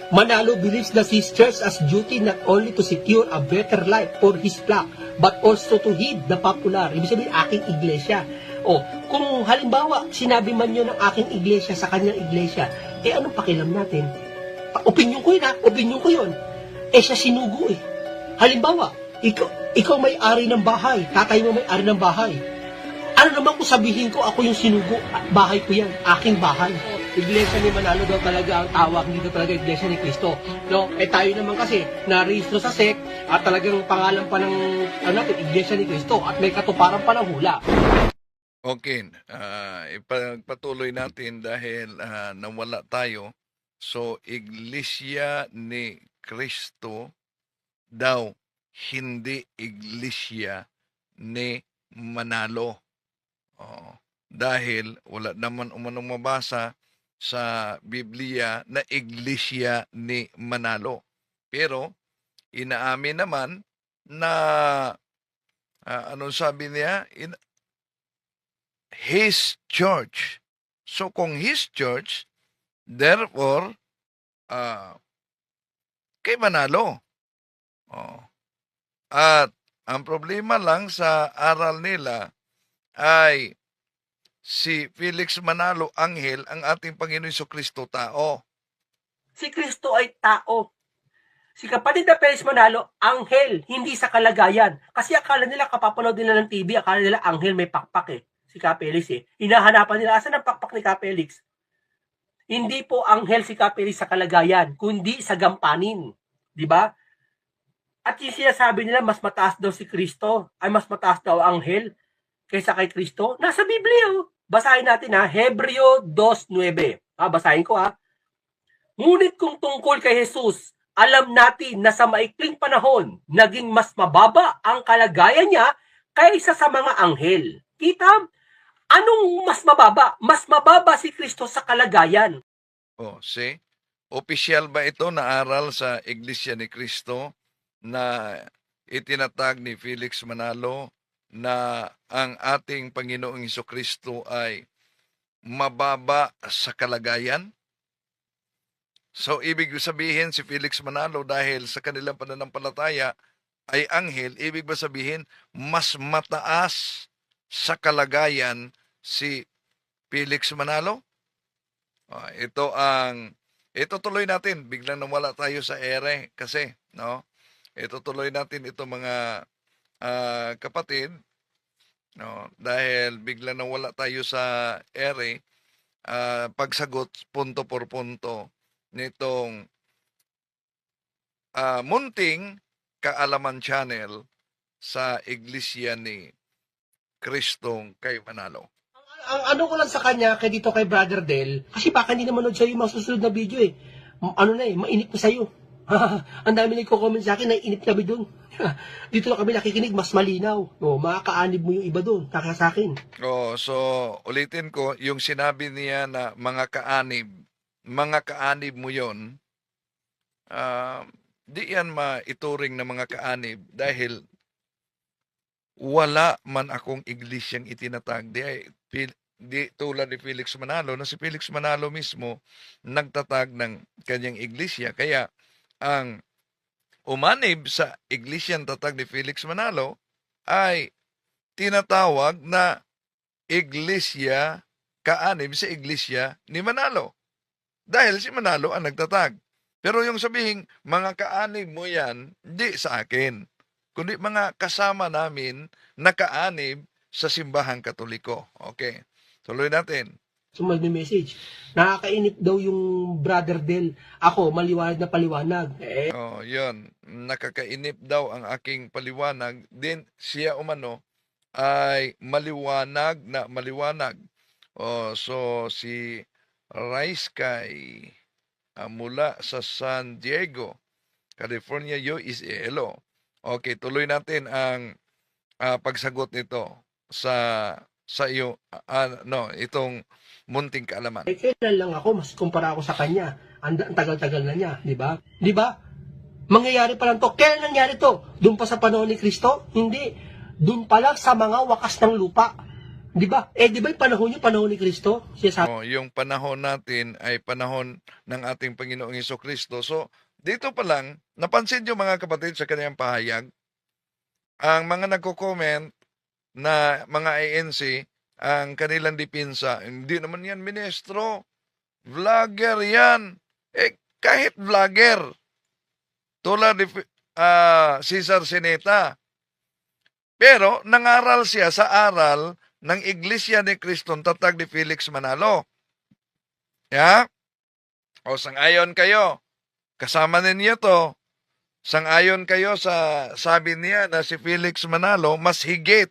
Manalo believes that his church has duty not only to secure a better life for his flock, but also to heed the popular. Ibig sabihin, aking iglesia. O, kung halimbawa, sinabi man yun ng aking iglesia sa kanyang iglesia, anong pakialam natin? Opinyon ko yun ha, opinyon ko yun. Siya sinugo eh. Halimbawa, ikaw may-ari ng bahay, tatay mo may-ari ng bahay. Ano naman kung sabihin ko ako yung sinugo, bahay ko yan, aking bahay. Iglesia ni Manalo daw talaga ang tawag, hindi daw talaga Iglesia ni Cristo. No? Tayo naman kasi, narehistro sa SEC, at talagang pangalan pa ng natin, Iglesia ni Cristo, at may katuparan pa ng hula. Okay, ipagpatuloy natin dahil nawala tayo. So, Iglesia ni Cristo daw, hindi Iglesia ni Manalo. Dahil wala naman umanong mabasa sa Biblia na Iglesia ni Manalo. Pero, inaamin naman na, anong sabi niya? His church. So, kung His church, therefore, kay Manalo. At, ang problema lang sa aral nila ay si Felix Manalo Anghel ang ating Panginoon Jesucristo tao. Si Cristo ay tao. Si kapatid na Felix Manalo, anghel, hindi sa kalagayan. Kasi akala nila, kapapanood nila ng TV, akala nila anghel may pakpak eh. Si Felix eh. Hinahanapan nila, asan ang pakpak ni Felix? Hindi po anghel si Felix sa kalagayan, kundi sa gampanin. Di ba? At yung sinasabi nila, mas mataas daw si Cristo, ay mas mataas daw anghel kaysa kay Kristo. Nasa Biblia, oh. Basahin natin ha, Hebreo 2:9. Basahin ko ha. Ngunit kung tungkol kay Jesus, alam natin na sa maikling panahon, naging mas mababa ang kalagayan niya kaysa sa mga anghel. Kita? Anong mas mababa? Mas mababa si Kristo sa kalagayan. See? Opisyal ba ito na aral sa Iglesia ni Cristo na itinatag ni Felix Manalo na ang ating Panginoong Jesucristo ay mababa sa kalagayan? So, ibig sabihin si Felix Manalo dahil sa kanilang pananampalataya ay anghel, ibig ba sabihin mas mataas sa kalagayan si Felix Manalo? Ito tuloy natin, biglang nawala tayo sa ere kasi, no? Ito tuloy natin ito mga kapatid, no, dahil bigla nawala tayo sa ere, pagsagot punto por punto nitong munting kaalaman channel sa Iglesia ni Kristong kay Manalo. Ang ano ko lang sa kanya, kay dito kay Brother Del, kasi baka hindi naman sa'yo yung mga susunod na video eh. Mainit na sa'yo. Ang dami nagko-comment sa akin, naiinit kami dun. Dito na kami nakikinig, mas malinaw. Makakaanib mo yung iba dun, kaka sa akin. So ulitin ko, yung sinabi niya na mga kaanib mo yon, di yan maituring na mga kaanib dahil wala man akong iglesyang itinatag. Di tulad ni Felix Manalo, na si Felix Manalo mismo nagtatag ng kanyang iglesia. Kaya ang umanib sa iglesyang tatag ni Felix Manalo ay tinatawag na iglesia, kaanib sa iglesia ni Manalo. Dahil si Manalo ang nagtatag. Pero yung sabihing, mga kaanib mo yan, di sa akin. Kundi mga kasama namin na kaanib sa simbahang Katoliko. Okay, tuloy natin. So mag-message. Nakakainip daw yung Brother Del. Ako, maliwanag na paliwanag. Yun. Nakakainip daw ang aking paliwanag. Din siya umano ay maliwanag na maliwanag. So si Rice kay mula sa San Diego, California, USA. Okay, tuloy natin ang pagsagot nito sa iyo, itong munting kaalaman. Kailan lang ako, mas kumpara ako sa kanya. Ang tagal-tagal na niya, di ba? Di ba? Mangyayari pa lang to. Kailan nangyari to? Doon pa sa panahon ni Kristo? Hindi. Doon pa lang sa mga wakas ng lupa. Di ba? Di ba yung panahon nyo, panahon ni Kristo? Sinasabi Yung panahon natin ay panahon ng ating Panginoong Hesukristo. So, dito pa lang, napansin nyo mga kapatid sa kanyang pahayag, ang mga nagko-comment na mga ANC, ang kanilang dipinsa, hindi naman yan ministro, vlogger yan. Kahit vlogger, tulad ni Cesar Sineta, pero nangaral siya sa aral ng Iglesia ni Kristong Tatag ni Felix Manalo. Ya? O sang-ayon kayo. Kasama ninyo to. Sang-ayon kayo sa sabi niya na si Felix Manalo mas higit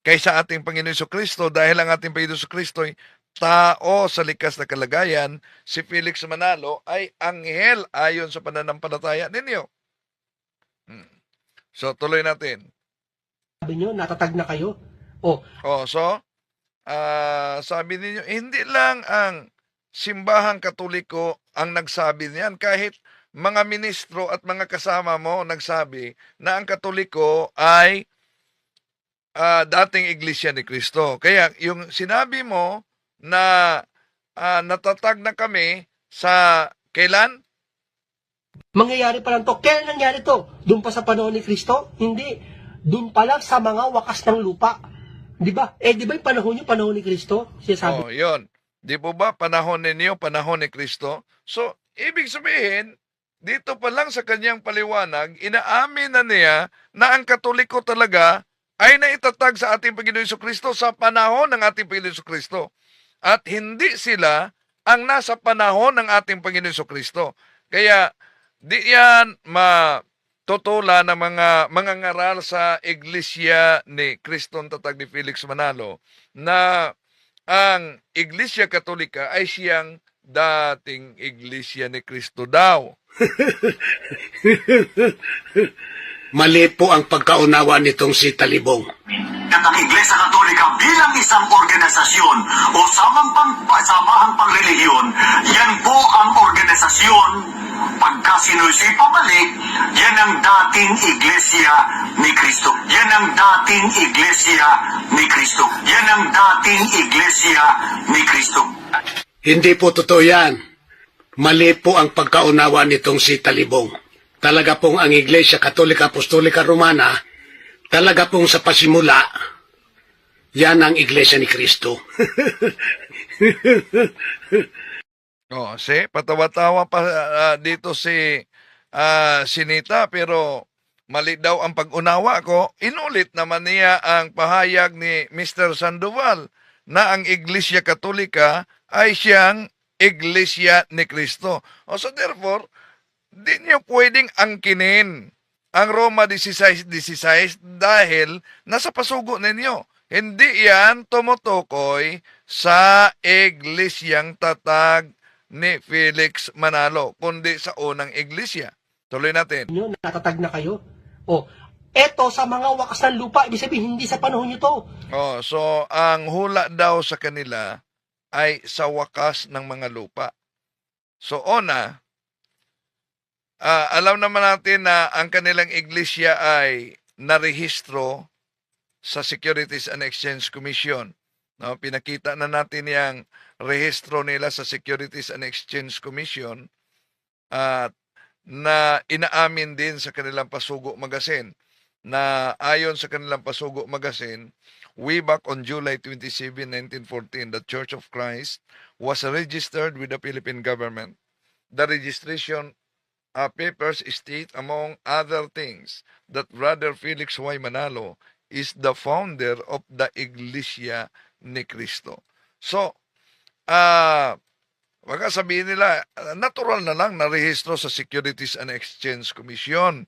kaysa ating Panginoon Jesucristo dahil ang ating Panginoon Jesucristo ay tao sa likas na kalagayan. Si Felix Manalo ay anghel ayon sa pananampalataya ninyo. So, tuloy natin. nyo, natatag na kayo. So, sabi ninyo, hindi lang ang simbahang katoliko ang nagsabi niyan. Kahit mga ministro at mga kasama mo nagsabi na ang katoliko ay dating iglesia ni Kristo. Kaya yung sinabi mo na natatag na kami sa kailan? Mangyayari pa lang to. Kailan nangyari to? Doon pa sa panahon ni Kristo? Hindi. Doon pa lang sa mga wakas ng lupa. Di ba? Di ba yung panahon nyo, panahon ni Kristo? Sinasabi Yun. Di po ba panahon ninyo, panahon ni Kristo? So, ibig sabihin, dito pa lang sa kanyang paliwanag, inaamin na niya na ang katoliko talaga ay naitatag sa ating Panginoon Jesucristo sa panahon ng ating Panginoon Jesucristo. At hindi sila ang nasa panahon ng ating Panginoon Jesucristo. Kaya, di yan matutulan ng mga ngaral sa Iglesia ni Kristong Tatag ni Felix Manalo na ang Iglesia Katolika ay siyang dating Iglesia ni Kristo daw. Mali po ang pagkaunawa nitong si Talibong. At ang Iglesia Katolika bilang isang organisasyon o samahang pangrelihiyon, yan po ang organisasyon. Pagka sinusi pabalik, yan ang dating Iglesia ni Kristo. Yan ang dating Iglesia ni Kristo. Yan ang dating Iglesia ni Kristo. Hindi po totoo yan. Mali po ang pagkaunawa nitong si Talibong. Talaga pong ang Iglesia Katolika Apostolika Romana, talaga pong sa pasimula, yan ang Iglesia ni Kristo. Patawa-tawa pa dito si Sinita, pero mali daw ang pag-unawa ko. Inulit naman niya ang pahayag ni Mr. Sandoval na ang Iglesia Katolika ay siyang Iglesia ni Kristo. So therefore, di niyo pwedeng angkinin ang Roma 16:16 dahil nasa pasugo ninyo. Hindi yan tumutukoy sa Iglesyang Tatag ni Felix Manalo, kundi sa unang iglesia. Tuloy natin. nyo, natatag na kayo. Eto sa mga wakas ng lupa, ibig sabihin, hindi sa panahon nyo to. So ang hula daw sa kanila ay sa wakas ng mga lupa. So alam naman natin na ang kanilang iglesia ay narehistro sa Securities and Exchange Commission. No, pinakita na natin yung rehistro nila sa Securities and Exchange Commission at na inaamin din sa kanilang Pasugo Magazine na ayon sa kanilang Pasugo Magazine, way back on July 27, 1914, the Church of Christ was registered with the Philippine government. The registration papers state, among other things, that Brother Felix Y. Manalo is the founder of the Iglesia ni Cristo. So, baka sabihin nila, natural na lang na rehistro sa Securities and Exchange Commission.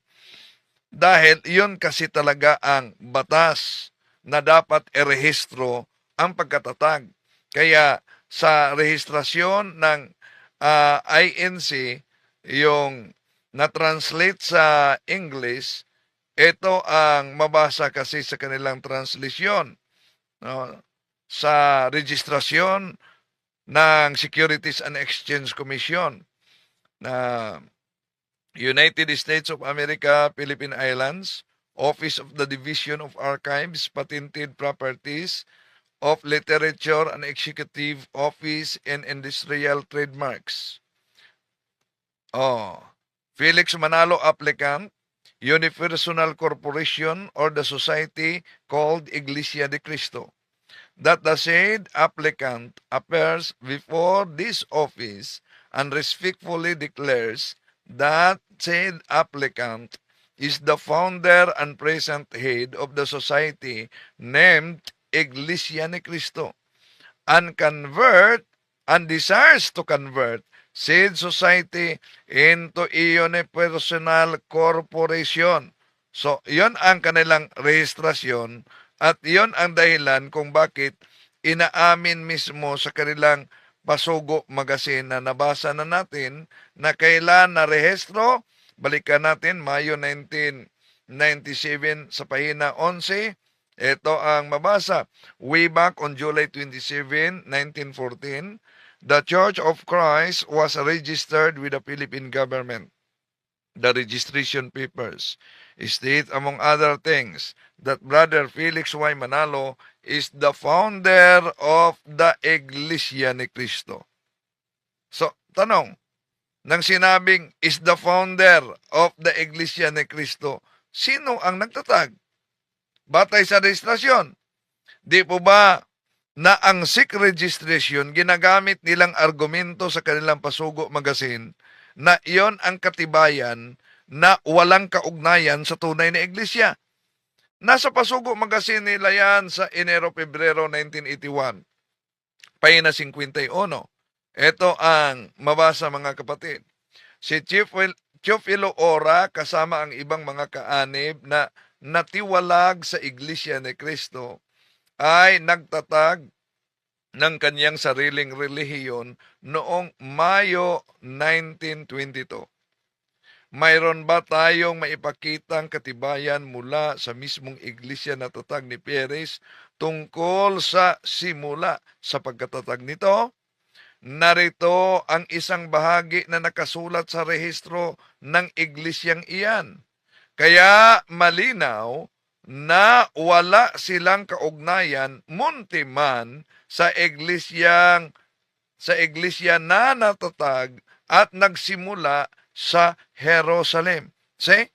Dahil yun kasi talaga ang batas na dapat erehistro ang pagkatatag. Kaya sa rehistrasyon ng INC, yung na-translate sa English, ito ang mabasa kasi sa kanilang translasyon. No? Sa registrasyon ng Securities and Exchange Commission na United States of America, Philippine Islands, Office of the Division of Archives, Patented Properties, of Literature and Executive Office and Industrial Trademarks. Felix Manalo applicant, Unipersonal Corporation or the society called Iglesia de Cristo. That the said applicant appears before this office and respectfully declares that said applicant is the founder and present head of the society named Iglesia ni Cristo and desires to convert said society into unipersonal corporation. So, yon ang kanilang rehistrasyon at yon ang dahilan kung bakit inaamin mismo sa kanilang Pasugo Magazine na nabasa na natin na kailan na rehistro. Balikan natin, Mayo 1997 sa pahina 11. Ito ang mabasa. Way back on July 27, 1914, the Church of Christ was registered with the Philippine government. The registration papers state, among other things, that Brother Felix Y. Manalo is the founder of the Iglesia ni Cristo. So, tanong, nang sinabing is the founder of the Iglesia ni Cristo, sino ang nagtatag? Batay sa registrasyon. Di po ba na ang SIC registration ginagamit nilang argumento sa kanilang Pasugo Magazine na iyon ang katibayan na walang kaugnayan sa tunay na iglesia. Nasa Pasugo Magazine nila yan sa Enero-Pebrero 1981. Pahina 51. Ito ang mabasa mga kapatid. Si Teofilo Ora kasama ang ibang mga kaanib na natiwalag sa Iglesia ni Cristo ay nagtatag ng kanyang sariling relihiyon noong Mayo 1922. Mayroon ba tayong maipakitang katibayan mula sa mismong iglesia na tatag ni Perez tungkol sa simula sa pagkatatag nito? Narito ang isang bahagi na nakasulat sa rehistro ng iglesyang iyan. Kaya malinaw na wala silang kaugnayan muntiman sa iglesia na natatag at nagsimula sa Jerusalem. See?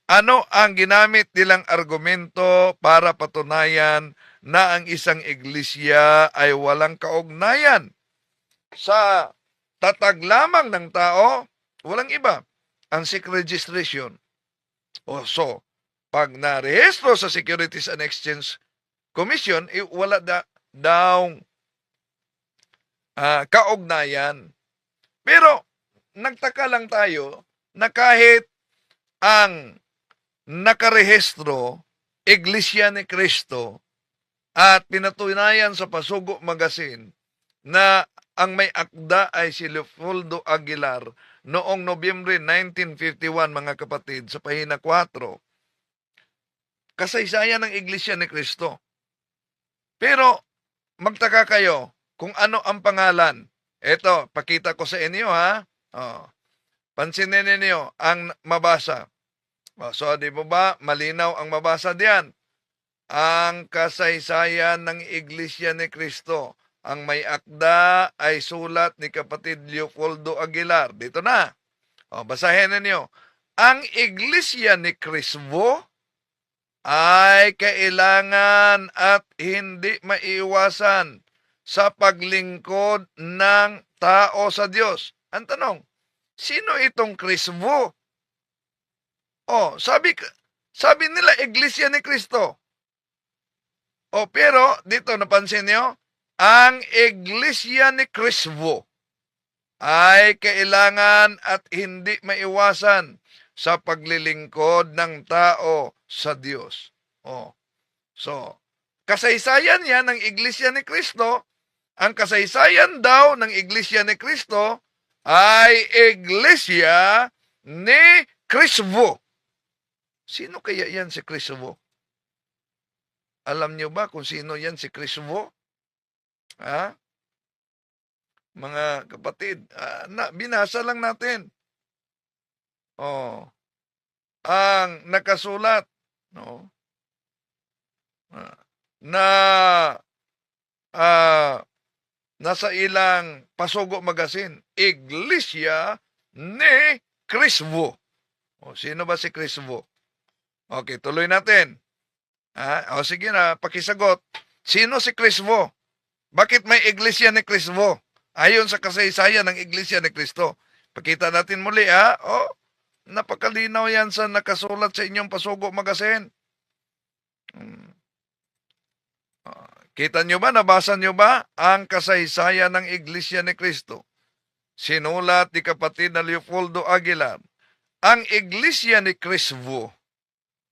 Ano ang ginamit nilang argumento para patunayan na ang isang iglesia ay walang kaugnayan sa tatag lamang ng tao? Walang iba. Ang SIC registration. So, pag narehistro sa Securities and Exchange Commission, wala daw kaugnayan. Pero, nagtaka lang tayo na kahit ang nakarehistro, Iglesia ni Cristo, at pinatunayan sa Pasugo Magazine na ang may akda ay si Leopoldo Aguilar noong Nobyembre 1951, mga kapatid, sa pahina 4. Kasaysayan ng Iglesia ni Cristo. Pero, magtaka kayo kung ano ang pangalan. Ito, pakita ko sa inyo ha. Pansinin ninyo ang mabasa. So, di ba malinaw ang mabasa diyan? Ang kasaysayan ng Iglesia ni Cristo. Ang may akda ay sulat ni kapatid Leopoldo Aguilar. Dito na. Basahin ninyo. Ang Iglesia ni Cristo ay kailangan at hindi maiiwasan sa paglingkod ng tao sa Diyos. Ang tanong, sino itong Cristo? Sabi nila Iglesia ni Cristo. Pero dito napansin niyo, ang Iglesia ni Cristo ay kailangan at hindi maiwasan sa paglilingkod ng tao sa Diyos. So, kasaysayan yan ng Iglesia ni Cristo. Ang kasaysayan daw ng Iglesia ni Cristo ay Iglesia ni Cristo. Sino kaya yan si Cristo? Alam nyo ba kung sino yan si Cristo? Mga kapatid, binasa lang natin. Ang nakasulat, na nasa ilang Pasugo Magazine, Iglesia ni Crisvo. O, sino ba si Crisvo? Okay, tuloy natin. O sige na, pakisagot. Sino si Crisvo? Bakit may Iglesia ni Crisvo? Ayon sa kasaysayan ng Iglesia ni Cristo. Pakita natin muli napakalinaw yan sa nakasulat sa inyong Pasugo Magazine. Kita nyo ba, nabasa nyo ba ang kasaysayan ng Iglesia ni Cristo? Sinulat ni kapatid na Leopoldo Aguilar. Ang Iglesia ni Crisvo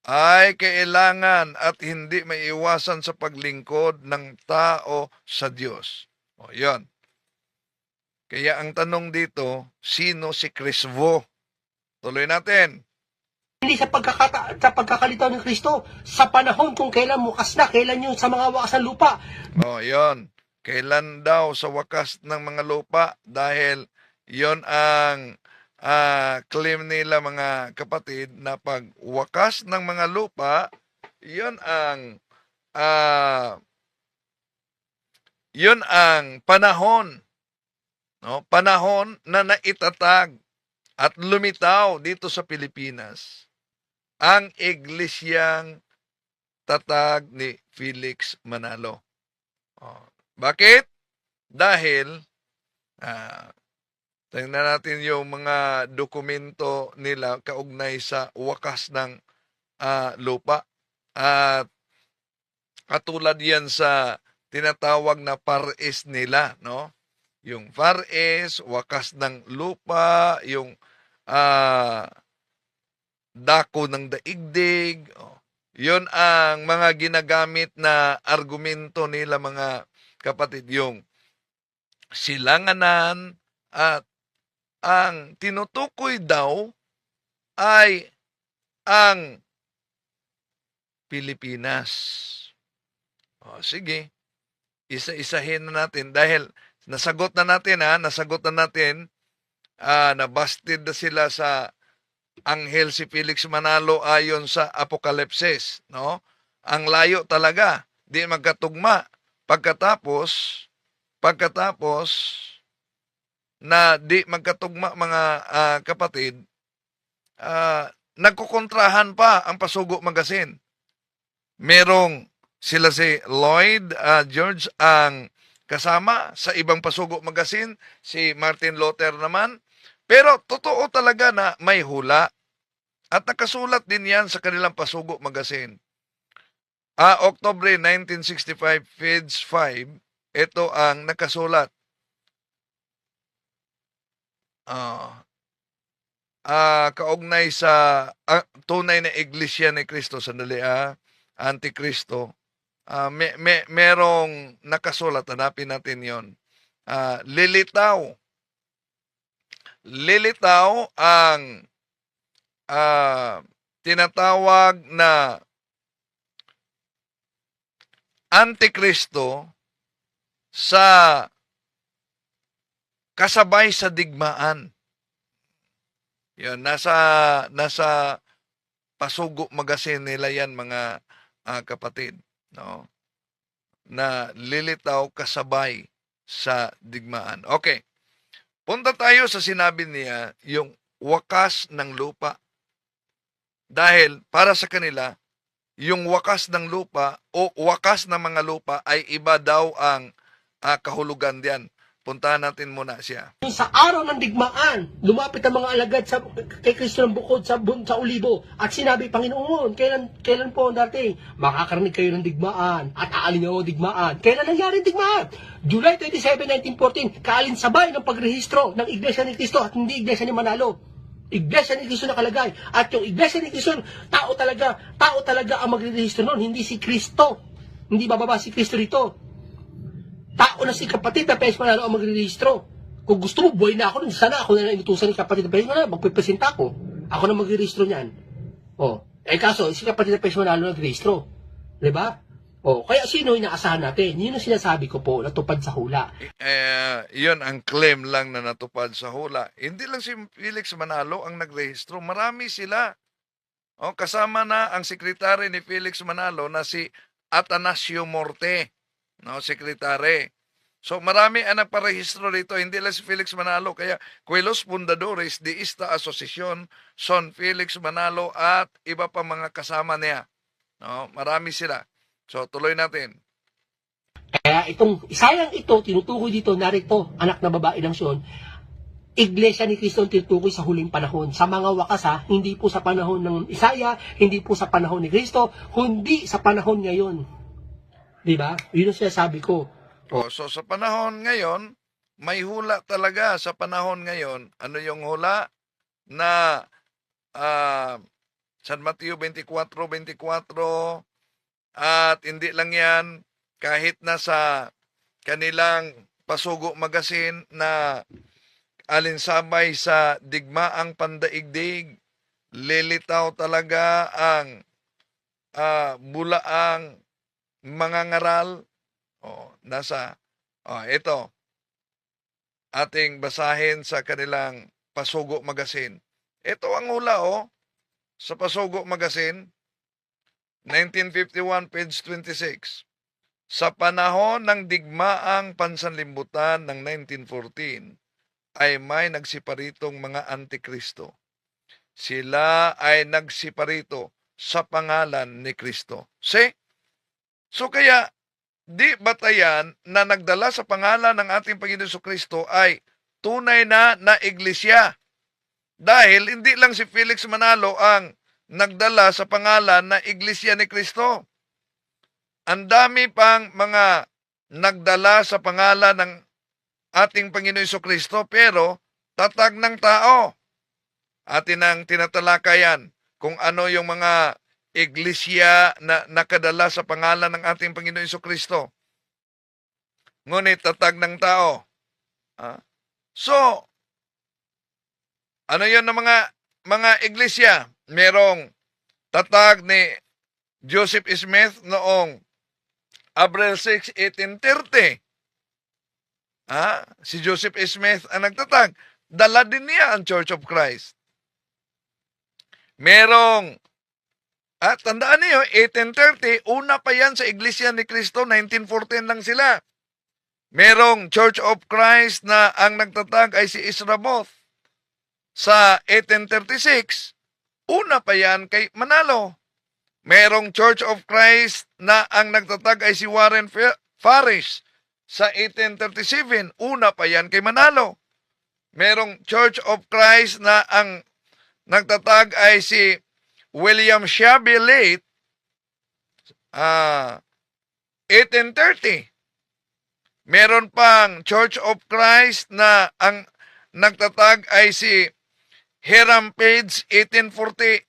ay kailangan at hindi maiiwasan sa paglingkod ng tao sa Diyos. O, yun. Kaya ang tanong dito, sino si Crisvo? Tuloy natin. Hindi sa pagkakalitaw ng Kristo, sa panahon kung kailan wakas na, kailan yun sa mga wakas ng lupa. O, yun. Kailan daw sa wakas ng mga lupa? Dahil yon ang claim nila mga kapatid na pag wakas ng mga lupa, yon ang panahon, no? Panahon na naitatag at lumitaw dito sa Pilipinas ang iglesyang tatag ni Felix Manalo. Bakit? Dahil tingnan natin yung mga dokumento nila kaugnay sa wakas ng lupa. At katulad yan sa tinatawag na Far-East nila, no? Yung Far-East, wakas ng lupa, yung dako ng daigdig. Yun ang mga ginagamit na argumento nila mga kapatid, yung silanganan, at ang tinutukoy daw ay ang Pilipinas. Sige, isa-isahin na natin dahil nasagot na natin, nabasted na sila sa anghel si Felix Manalo ayon sa Apokalipsis, no? Ang layo talaga, di magkatugma. Pagkatapos na di magkatugma mga kapatid, nagkukontrahan pa ang Pasugo Magazine. Merong sila si Lloyd George ang kasama sa ibang Pasugo Magazine, si Martin Luther naman. Pero totoo talaga na may hula. At nakasulat din yan sa kanilang Pasugo Magazine. October 1965, page 5, ito ang nakasulat. Kaugnay sa tunay na Iglesia ni Cristo, sandali Antikristo. Merong nakasulat, hanapin natin yon. Lilitaw ang tinatawag na Antikristo sa kasabay sa digmaan. Yan, nasa Pasugo Magazine nila yan mga kapatid, no? Na lilitaw kasabay sa digmaan. Okay. Punta tayo sa sinabi niya, yung wakas ng lupa. Dahil para sa kanila, yung wakas ng lupa o wakas ng mga lupa ay iba daw ang kahulugan diyan. Puntahan natin muna siya. Sa araw ng digmaan, lumapit ang mga alagad kay Kristo ng bukod sa Olibo at sinabi, Panginoon, kailan po ang dating? Makakarinig kayo ng digmaan at aalin niyo ang digmaan. Kailan nangyari ang digmaan? July 27, 1914, kaalinsabay ng pagrehistro ng Iglesia ni Cristo at hindi Iglesia ni Manalo. Iglesia ni Cristo nakalagay. At yung Iglesia ni Cristo, tao talaga ang magrerehistro noon, hindi si Kristo. Hindi bababa si Kristo rito. Tao na si kapatid na Felix Manalo ang magrerehistro. Kung gusto mo, buhay na ako nun. Sana ako na inutusan ni kapatid na Felix Manalo. Magpipresenta ako. Ako na magrerehistro niyan. Kaso, si kapatid na Felix Manalo nagrehistro. Diba? Kaya sino inaasahan natin? Yun ang sinasabi ko po, natupad sa hula. Yun ang claim lang na natupad sa hula. Hindi lang si Felix Manalo ang nagrehistro. Marami sila. Kasama na ang sekretary ni Felix Manalo na si Atanasio Morte. no, sekretary. So marami ang nagparehistro rito, hindi lang si Felix Manalo, kaya Kuelos Fundadores de esta Asociación son Felix Manalo at iba pa mga kasama niya. No, marami sila. So tuloy natin. Kaya itong isayang ito, tinutukoy dito, narito, anak na babae ng Sion, Iglesia ni Cristo ang tinutukoy sa huling panahon. Sa mga wakas ha, hindi po sa panahon ng Isaya, hindi po sa panahon ni Cristo, hindi sa panahon ngayon. Diba? Yun ang sinasabi ko. So sa panahon ngayon, may hula talaga sa panahon ngayon. Ano yung hula? Na San Mateo 24:24 at hindi lang yan, kahit na sa kanilang Pasugo Magazine na alinsabay sa digmaang pandaigdig, lilitaw talaga ang bulaang mga ngaral. Ito, ating basahin sa kanilang Pasugo Magazine. Ito ang hula, sa Pasugo Magazine, 1951, page 26. Sa panahon ng digmaang pansanlibutan ng 1914, ay may nagsiparitong mga antikristo. Sila ay nagsiparito sa pangalan ni Kristo. See? So kaya, di batayan na nagdala sa pangalan ng ating Panginoon Kristo ay tunay na iglesia. Dahil hindi lang si Felix Manalo ang nagdala sa pangalan na iglesia ni Kristo. Ang dami pang mga nagdala sa pangalan ng ating Panginoon Kristo, pero tatag ng tao. Atin ang tinatalakayan kung ano yung mga iglesia na nakadala sa pangalan ng ating Panginoon Kristo. Ngunit tatag ng tao. So, ano yun ng mga iglesia? Merong tatag ni Joseph Smith noong April 6, 1830. Si Joseph Smith ang nagtatag. Dala din niya ang Church of Christ. Merong tandaan niyo, 1830, una pa yan sa Iglesia ni Cristo, 1914 lang sila. Merong Church of Christ na ang nagtatag ay si Ezra Both. Sa 1836, una pa yan kay Manalo. Merong Church of Christ na ang nagtatag ay si Warren Farish. Sa 1837, una pa yan kay Manalo. Merong Church of Christ na ang nagtatag ay si William Shabby Late, 1830. Meron pang Church of Christ na ang nagtatag ay si Hiram Page, 1842.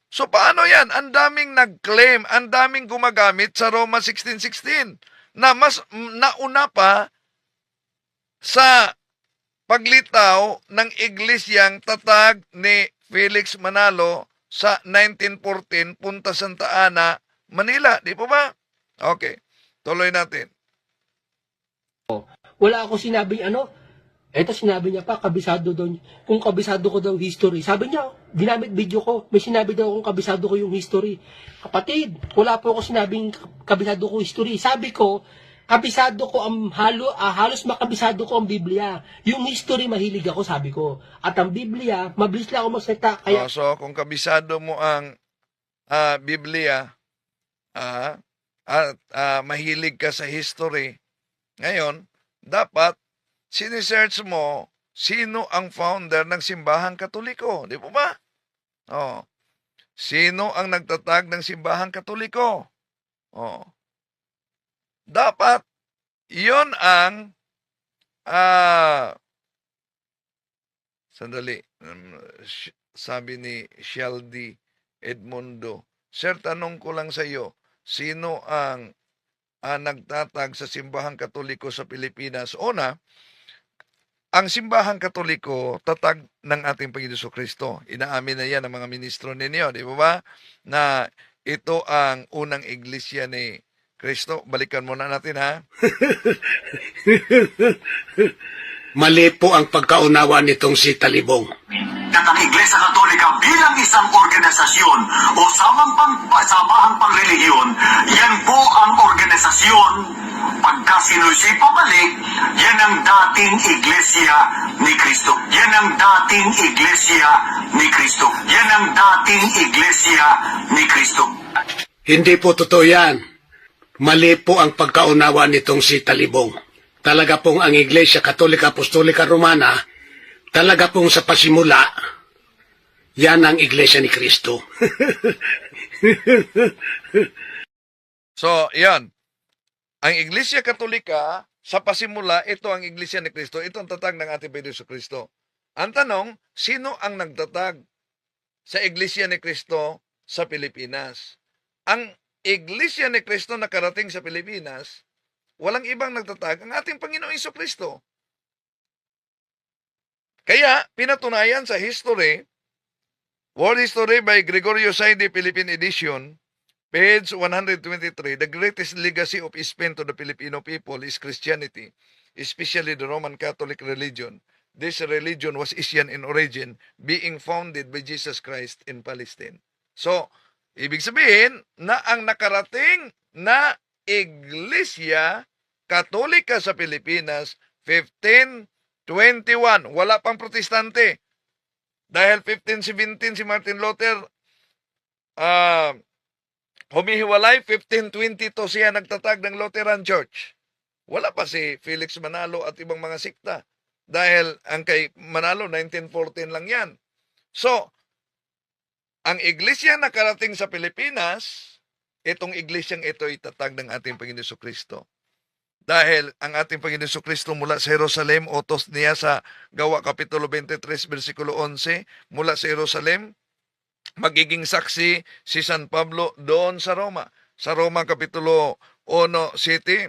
So paano yan? Ang daming nag-claim, ang daming gumagamit sa Roma 16:16 na mas nauna pa sa paglitaw ng iglesyang tatag ni Felix Manalo sa 1914 Punta Santa Ana, Manila. Di po ba? Okay. Tuloy natin. Wala ako sinabing eto sinabi niya pa, kabisado daw, kung kabisado ko daw history. Sabi niya, ginamit video ko, may sinabi daw kung kabisado ko yung history. Kapatid, wala po ako sinabing kabisado ko history. Sabi ko, kabisado ko ang halos makabisado ko ang Biblia. Yung history mahilig ako, sabi ko. At ang Biblia, mabilis lang ako magsalita. Kaya So kung kabisado mo ang Biblia at mahilig ka sa history, ngayon, dapat sinisearch mo sino ang founder ng simbahang Katoliko. Di po ba? Sino ang nagtatag ng simbahang Katoliko? Dapat, yon ang sandali, sabi ni Sheldy Edmundo, Sir, tanong ko lang sa iyo, sino ang nagtatag sa simbahang Katoliko sa Pilipinas? Una, ang simbahang Katoliko, tatag ng ating Panginoon Kristo. Inaamin na yan ng mga ministro ninyo, di ba? Na ito ang unang iglesia ni Kristo. Balikan muna natin, ha? Mali po ang pagkaunawa nitong si Talibong. at ang Iglesia Katolika bilang isang organisasyon o samahang pangrelihiyon, yan po ang organisasyon. Pagka sinusi pabalik, yan ang dating Iglesia ni Kristo. Yan ang dating Iglesia ni Kristo. Yan ang dating Iglesia ni Kristo. Hindi po totoo yan. Mali po ang pagkaunawa nitong si Talibong. Talaga pong ang Iglesia Katolika Apostolika Romana, talaga pong sa pasimula, yan ang Iglesia ni Kristo. So, yan. Ang Iglesia Katolika, sa pasimula, ito ang Iglesia ni Kristo. Ito ang tatag ng ating Panginoon Kristo. Ang tanong, sino ang nagtatag sa Iglesia ni Kristo sa Pilipinas? Ang Iglesia ni Kristo na karating sa Pilipinas, walang ibang nagtatag ang ating Panginoong Kristo. Kaya, pinatunayan sa history, World History by Gregorio Saidi, Philippine Edition, page 123, the greatest legacy of Spain to the Filipino people is Christianity, especially the Roman Catholic religion. This religion was Asian in origin, being founded by Jesus Christ in Palestine. So, ibig sabihin na ang nakarating na Iglesia Katolika sa Pilipinas, 1521, wala pang protestante. Dahil 1517 si Martin Luther, humihiwalay, 1522 siya nagtatag ng Lutheran Church. Wala pa si Felix Manalo at ibang mga sikta. Dahil ang kay Manalo, 1914 lang yan. So, ang iglesia na karating sa Pilipinas, itong iglesyang ito itatag ng ating Panginoon Kristo. Dahil ang ating Panginoon Kristo mula sa Jerusalem, utos niya sa Gawa Kapitulo 23, versikulo 11, mula sa Jerusalem, magiging saksi si San Pablo doon sa Roma. Sa Roma Kapitulo 1, City,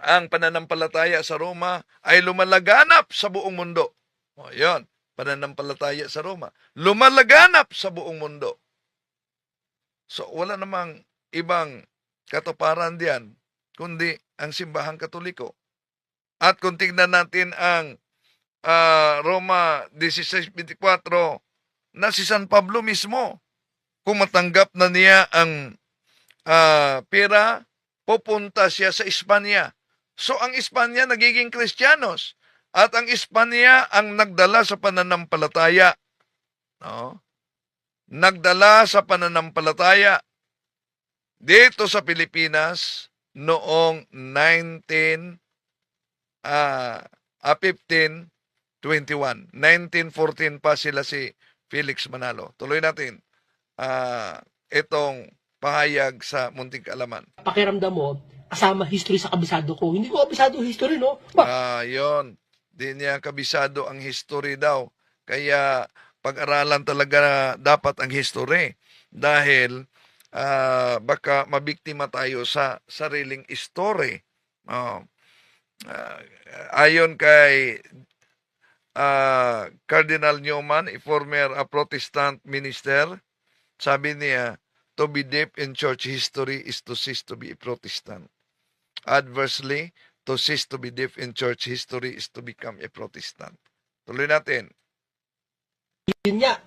ang pananampalataya sa Roma ay lumalaganap sa buong mundo. O, yun, pananampalataya sa Roma. Lumalaganap sa buong mundo. So, wala namang ibang katuparan diyan, kundi ang simbahang Katoliko. At kung tignan natin ang Roma 16:24, na si San Pablo mismo, kung matanggap na niya ang pera, pupunta siya sa Espanya. So ang Espanya nagiging Kristiyanos at ang Espanya ang nagdala sa pananampalataya. No? Nagdala sa pananampalataya dito sa Pilipinas noong 1521. 1914 pa sila si Felix Manalo. Tuloy natin itong pahayag sa Munting Kaalaman. Pakiramdam mo, kasama history sa kabisado ko. Hindi ko kabisado history, no? Yun. Di niya kabisado ang history daw. Kaya pag-aralan talaga dapat ang history. Dahil baka mabiktima tayo sa sariling story. Ayon kay Cardinal Newman, a former Protestant minister, sabi niya, to be deep in church history is to cease to be a Protestant. Adversely, to cease to be deep in church history is to become a Protestant. Tuloy natin. Yun nga,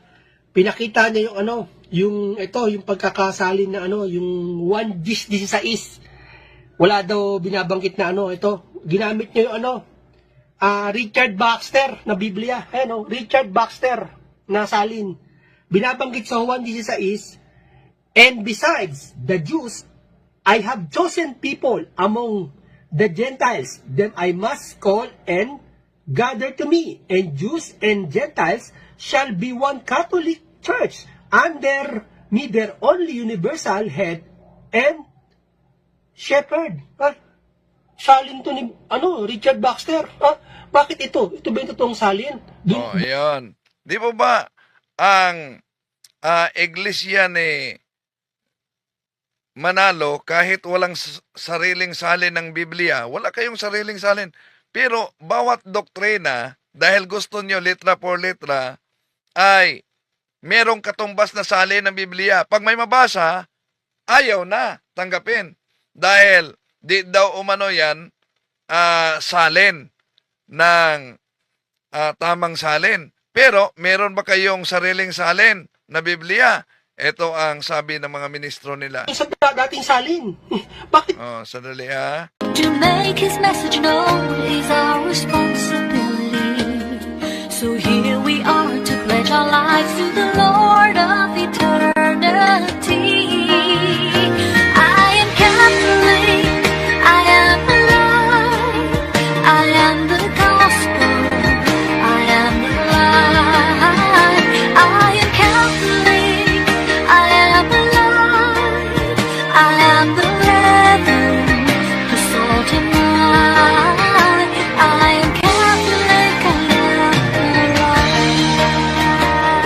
pinakita niya yung yung pagkakasalin na yung 1:16. Wala daw binabanggit na ginamit niya yung Richard Baxter na Biblia. Richard Baxter na salin. Binabanggit sa 1:16, and besides the Jews, I have chosen people among the Gentiles, them I must call and gather to me, and Jews and Gentiles shall be one Catholic Church, under me their only universal head and shepherd. Salin to ni Richard Baxter. Bakit ito? Ito ba yung totoong salin? Ayan. Di po ba ang iglesia ni Manalo, kahit walang sariling salin ng Biblia, wala kayong sariling salin, pero bawat doktrina, dahil gusto nyo letra por letra, ay merong katumbas na salin ng Biblia. Pag may mabasa, ayaw na tanggapin. Dahil di daw umano yan salin ng tamang salin. Pero, meron ba kayong sariling salin na Biblia? Ito ang sabi ng mga ministro nila. Sa dating salin. Bakit Oh, sandali ah. To make his message known is our responsibility.